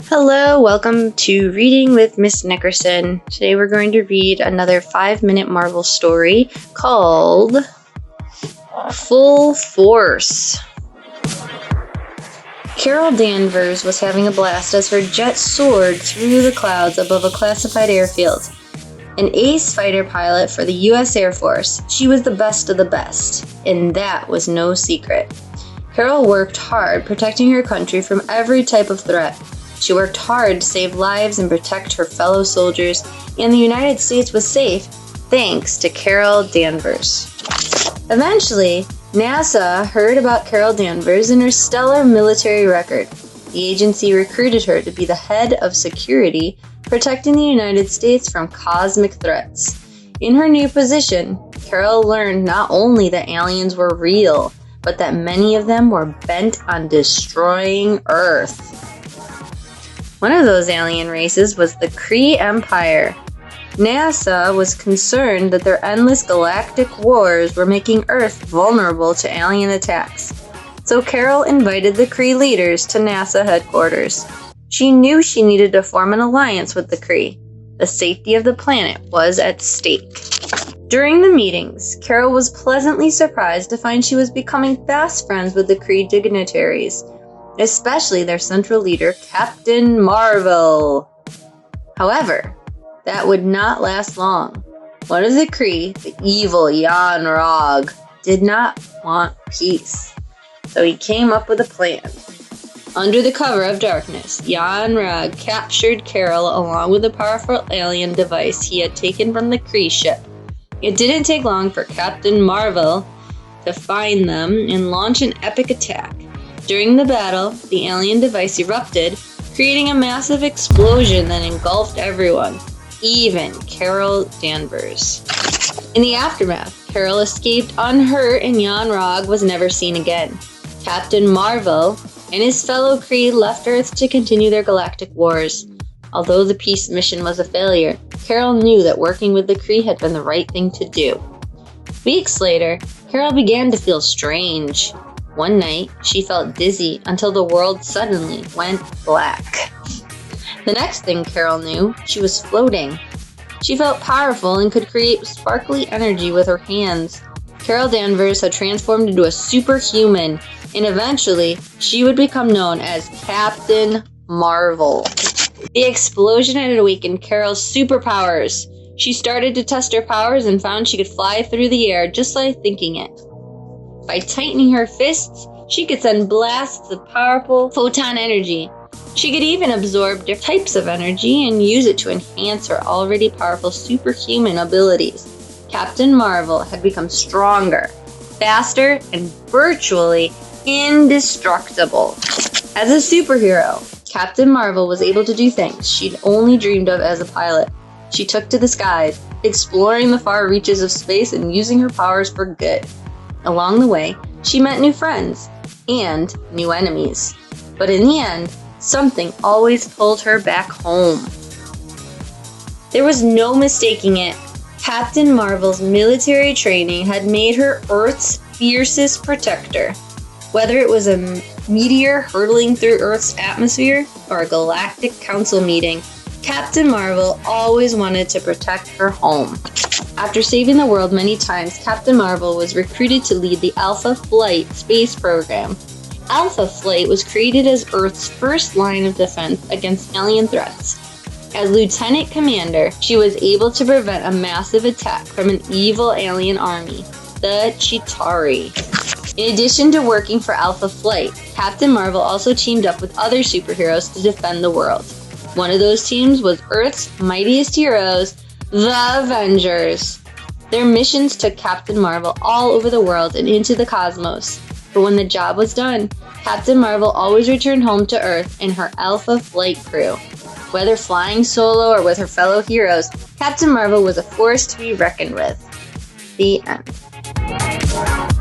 Hello, welcome to Reading with Miss Nickerson. Today we're going to read another 5-minute Marvel story called Full Force. Carol Danvers was having a blast as her jet soared through the clouds above a classified airfield. An ace fighter pilot for the U.S. Air Force, she was the best of the best, and that was no secret. Carol worked hard protecting her country from every type of threat. She worked hard to save lives and protect her fellow soldiers, and the United States was safe thanks to Carol Danvers. Eventually, NASA heard about Carol Danvers and her stellar military record. The agency recruited her to be the head of security, protecting the United States from cosmic threats. In her new position, Carol learned not only that aliens were real, but that many of them were bent on destroying Earth. One of those alien races was the Kree Empire. NASA was concerned that their endless galactic wars were making Earth vulnerable to alien attacks. So Carol invited the Kree leaders to NASA headquarters. She knew she needed to form an alliance with the Kree. The safety of the planet was at stake. During the meetings, Carol was pleasantly surprised to find she was becoming fast friends with the Kree dignitaries, especially their central leader, Captain Marvel. However, that would not last long. One of the Kree, the evil Rog, did not want peace, so he came up with a plan. Under the cover of darkness, Rog captured Carol along with a powerful alien device he had taken from the Kree ship. It didn't take long for Captain Marvel to find them and launch an epic attack. During the battle, the alien device erupted, creating a massive explosion that engulfed everyone, even Carol Danvers. In the aftermath, Carol escaped unhurt and Rog was never seen again. Captain Marvel and his fellow Kree left Earth to continue their galactic wars. Although the peace mission was a failure, Carol knew that working with the Kree had been the right thing to do. Weeks later, Carol began to feel strange. One night, she felt dizzy until the world suddenly went black. The next thing Carol knew, she was floating. She felt powerful and could create sparkly energy with her hands. Carol Danvers had transformed into a superhuman, and eventually, she would become known as Captain Marvel. The explosion had awakened Carol's superpowers. She started to test her powers and found she could fly through the air just like thinking it. By tightening her fists, she could send blasts of powerful photon energy. She could even absorb different types of energy and use it to enhance her already powerful superhuman abilities. Captain Marvel had become stronger, faster, and virtually indestructible. As a superhero, Captain Marvel was able to do things she'd only dreamed of as a pilot. She took to the skies, exploring the far reaches of space and using her powers for good. Along the way, she met new friends and new enemies. But in the end, something always pulled her back home. There was no mistaking it. Captain Marvel's military training had made her Earth's fiercest protector. Whether it was a meteor hurtling through Earth's atmosphere or a galactic council meeting, Captain Marvel always wanted to protect her home. After saving the world many times, Captain Marvel was recruited to lead the Alpha Flight space program. Alpha Flight was created as Earth's first line of defense against alien threats. As Lieutenant Commander, she was able to prevent a massive attack from an evil alien army, the Chitauri. In addition to working for Alpha Flight, Captain Marvel also teamed up with other superheroes to defend the world. One of those teams was Earth's mightiest heroes, the Avengers. Their missions took Captain Marvel all over the world and into the cosmos. But when the job was done, Captain Marvel always returned home to Earth and her Alpha Flight crew. Whether flying solo or with her fellow heroes, Captain Marvel was a force to be reckoned with. The end.